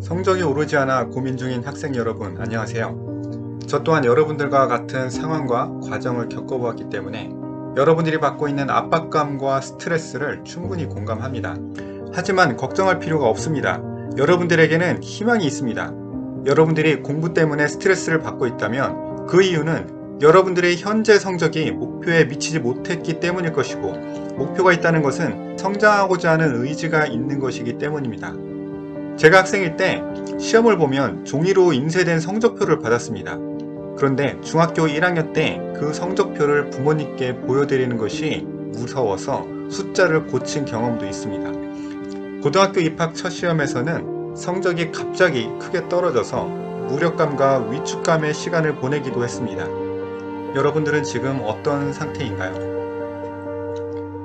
성적이 오르지 않아 고민 중인 학생 여러분, 안녕하세요. 저 또한 여러분들과 같은 상황과 과정을 겪어보았기 때문에 여러분들이 받고 있는 압박감과 스트레스를 충분히 공감합니다. 하지만 걱정할 필요가 없습니다. 여러분들에게는 희망이 있습니다. 여러분들이 공부 때문에 스트레스를 받고 있다면 그 이유는 여러분들의 현재 성적이 목표에 미치지 못했기 때문일 것이고, 목표가 있다는 것은 성장하고자 하는 의지가 있는 것이기 때문입니다. 제가 학생일 때 시험을 보면 종이로 인쇄된 성적표를 받았습니다. 그런데 중학교 1학년 때 그 성적표를 부모님께 보여드리는 것이 무서워서 숫자를 고친 경험도 있습니다. 고등학교 입학 첫 시험에서는 성적이 갑자기 크게 떨어져서 무력감과 위축감의 시간을 보내기도 했습니다. 여러분들은 지금 어떤 상태인가요?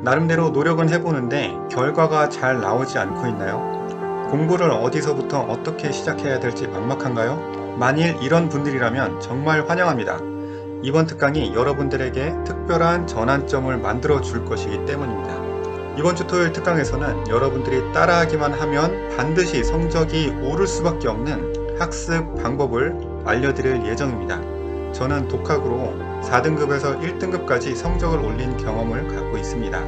나름대로 노력은 해보는데 결과가 잘 나오지 않고 있나요? 공부를 어디서부터 어떻게 시작해야 될지 막막한가요? 만일 이런 분들이라면 정말 환영합니다. 이번 특강이 여러분들에게 특별한 전환점을 만들어 줄 것이기 때문입니다. 이번 주 토요일 특강에서는 여러분들이 따라하기만 하면 반드시 성적이 오를 수밖에 없는 학습 방법을 알려드릴 예정입니다. 저는 독학으로 4등급에서 1등급까지 성적을 올린 경험을 갖고 있습니다.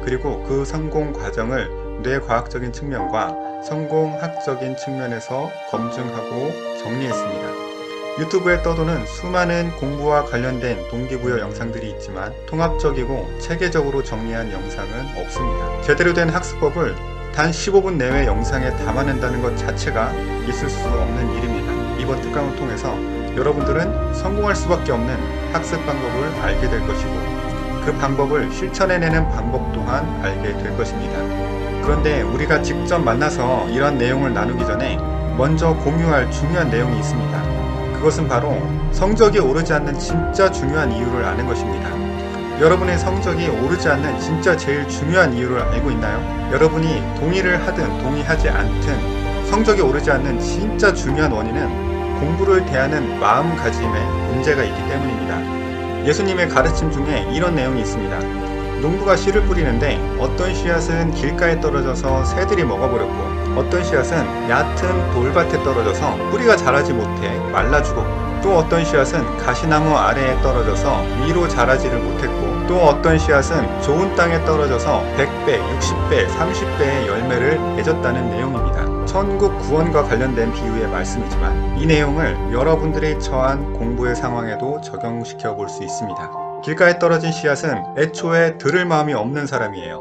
그리고 그 성공 과정을 뇌과학적인 측면과 성공학적인 측면에서 검증하고 정리했습니다. 유튜브에 떠도는 수많은 공부와 관련된 동기부여 영상들이 있지만 통합적이고 체계적으로 정리한 영상은 없습니다. 제대로 된 학습법을 단 15분 내외 영상에 담아낸다는 것 자체가 있을 수 없는 일입니다. 이번 특강을 통해서 여러분들은 성공할 수밖에 없는 학습 방법을 알게 될 것이고, 그 방법을 실천해내는 방법 또한 알게 될 것입니다. 그런데 우리가 직접 만나서 이런 내용을 나누기 전에 먼저 공유할 중요한 내용이 있습니다. 그것은 바로 성적이 오르지 않는 진짜 중요한 이유를 아는 것입니다. 여러분의 성적이 오르지 않는 진짜 제일 중요한 이유를 알고 있나요? 여러분이 동의를 하든 동의하지 않든 성적이 오르지 않는 진짜 중요한 원인은 공부를 대하는 마음가짐에 문제가 있기 때문입니다. 예수님의 가르침 중에 이런 내용이 있습니다. 농부가 씨를 뿌리는데 어떤 씨앗은 길가에 떨어져서 새들이 먹어버렸고, 어떤 씨앗은 얕은 돌밭에 떨어져서 뿌리가 자라지 못해 말라 죽었고, 또 어떤 씨앗은 가시나무 아래에 떨어져서 위로 자라지를 못했고, 또 어떤 씨앗은 좋은 땅에 떨어져서 100배, 60배, 30배의 열매를 맺었다는 내용입니다. 천국 구원과 관련된 비유의 말씀이지만 이 내용을 여러분들이 처한 공부의 상황에도 적용시켜 볼 수 있습니다. 길가에 떨어진 씨앗은 애초에 들을 마음이 없는 사람이에요.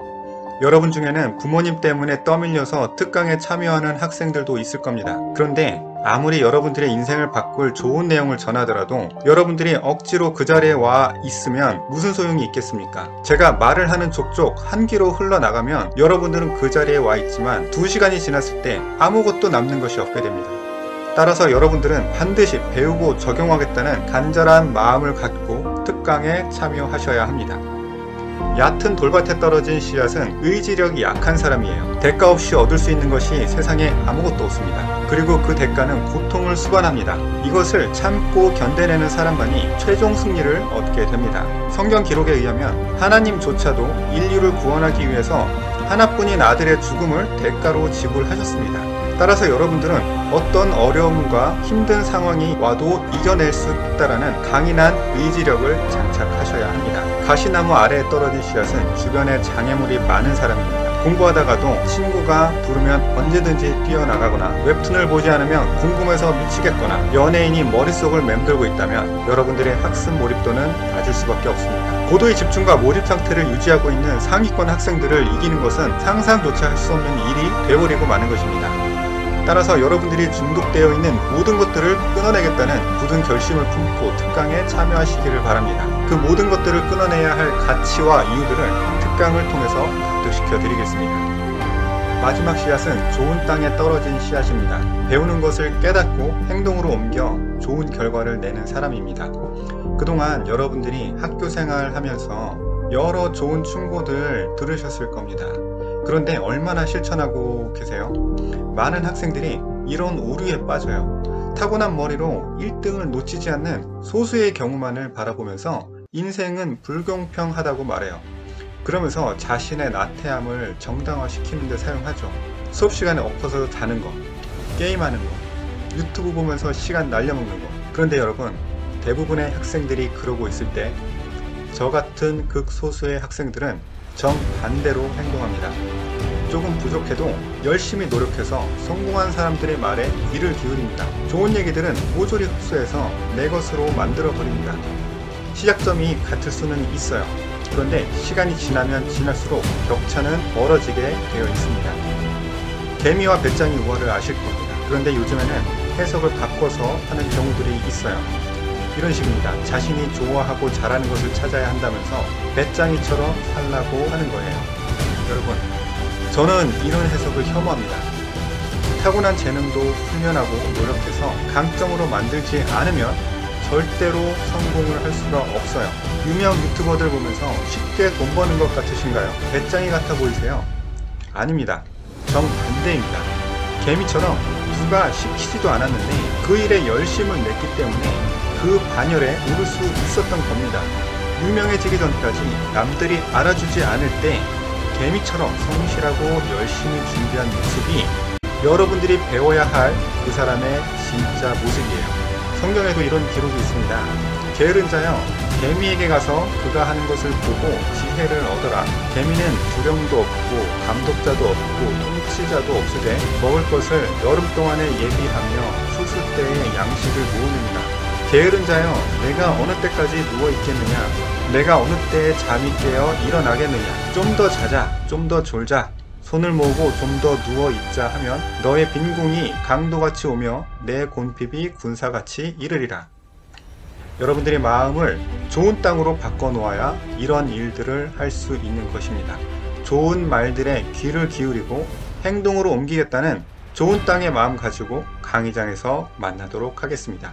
여러분 중에는 부모님 때문에 떠밀려서 특강에 참여하는 학생들도 있을 겁니다. 그런데 아무리 여러분들의 인생을 바꿀 좋은 내용을 전하더라도 여러분들이 억지로 그 자리에 와 있으면 무슨 소용이 있겠습니까? 제가 말을 하는 족족 한 귀로 흘러나가면 여러분들은 그 자리에 와 있지만 2시간이 지났을 때 아무것도 남는 것이 없게 됩니다. 따라서 여러분들은 반드시 배우고 적용하겠다는 간절한 마음을 갖고 특강에 참여하셔야 합니다. 얕은 돌밭에 떨어진 씨앗은 의지력이 약한 사람이에요. 대가 없이 얻을 수 있는 것이 세상에 아무것도 없습니다. 그리고 그 대가는 고통을 수반합니다. 이것을 참고 견뎌내는 사람만이 최종 승리를 얻게 됩니다. 성경 기록에 의하면 하나님조차도 인류를 구원하기 위해서 하나뿐인 아들의 죽음을 대가로 지불하셨습니다. 따라서 여러분들은 어떤 어려움과 힘든 상황이 와도 이겨낼 수 있다라는 강인한 의지력을 장착하셔야 합니다. 가시나무 아래에 떨어진 씨앗은 주변에 장애물이 많은 사람입니다. 공부하다가도 친구가 부르면 언제든지 뛰어나가거나, 웹툰을 보지 않으면 궁금해서 미치겠거나, 연예인이 머릿속을 맴돌고 있다면 여러분들의 학습 몰입도는 낮을 수밖에 없습니다. 고도의 집중과 몰입 상태를 유지하고 있는 상위권 학생들을 이기는 것은 상상조차 할 수 없는 일이 되어버리고 마는 것입니다. 따라서 여러분들이 중독되어 있는 모든 것들을 끊어내겠다는 굳은 결심을 품고 특강에 참여하시기를 바랍니다. 그 모든 것들을 끊어내야 할 가치와 이유들을 특강을 통해서 납득시켜 드리겠습니다. 마지막 씨앗은 좋은 땅에 떨어진 씨앗입니다. 배우는 것을 깨닫고 행동으로 옮겨 좋은 결과를 내는 사람입니다. 그동안 여러분들이 학교 생활하면서 여러 좋은 충고들 들으셨을 겁니다. 그런데 얼마나 실천하고 계세요? 많은 학생들이 이런 오류에 빠져요. 타고난 머리로 1등을 놓치지 않는 소수의 경우만을 바라보면서 인생은 불공평하다고 말해요. 그러면서 자신의 나태함을 정당화시키는 데 사용하죠. 수업시간에 엎어서 자는 것, 게임하는 거, 유튜브 보면서 시간 날려먹는 거. 그런데 여러분, 대부분의 학생들이 그러고 있을 때 저 같은 극소수의 학생들은 정반대로 행동합니다. 조금 부족해도 열심히 노력해서 성공한 사람들의 말에 귀를 기울입니다. 좋은 얘기들은 모조리 흡수해서 내 것으로 만들어 버립니다. 시작점이 같을 수는 있어요. 그런데 시간이 지나면 지날수록 격차는 벌어지게 되어 있습니다. 개미와 배짱이 우화를 아실 겁니다. 그런데 요즘에는 해석을 바꿔서 하는 경우들이 있어요. 이런 식입니다. 자신이 좋아하고 잘하는 것을 찾아야 한다면서 배짱이처럼 살라고 하는 거예요. 여러분, 저는 이런 해석을 혐오합니다. 타고난 재능도 훈련하고 노력해서 강점으로 만들지 않으면 절대로 성공을 할 수가 없어요. 유명 유튜버들 보면서 쉽게 돈 버는 것 같으신가요? 배짱이 같아 보이세요? 아닙니다. 정반대입니다. 개미처럼 누가 시키지도 않았는데 그 일에 열심을 냈기 때문에 그 반열에 오를 수 있었던 겁니다. 유명해지기 전까지 남들이 알아주지 않을 때 개미처럼 성실하고 열심히 준비한 모습이 여러분들이 배워야 할 그 사람의 진짜 모습이에요. 성경에도 이런 기록이 있습니다. 게으른 자여, 개미에게 가서 그가 하는 것을 보고 지혜를 얻어라. 개미는 두령도 없고 감독자도 없고 통치자도 없으되 먹을 것을 여름 동안에 예비하며 추수 때에 양식을 모으느니라. 게으른 자여, 내가 어느 때까지 누워 있겠느냐? 내가 어느 때에 잠이 깨어 일어나겠느냐? 좀 더 자자, 좀 더 졸자, 손을 모으고 좀 더 누워 있자 하면 너의 빈궁이 강도같이 오며 내 곤핍이 군사같이 이르리라. 여러분들의 마음을 좋은 땅으로 바꿔놓아야 이런 일들을 할 수 있는 것입니다. 좋은 말들에 귀를 기울이고 행동으로 옮기겠다는 좋은 땅의 마음 가지고 강의장에서 만나도록 하겠습니다.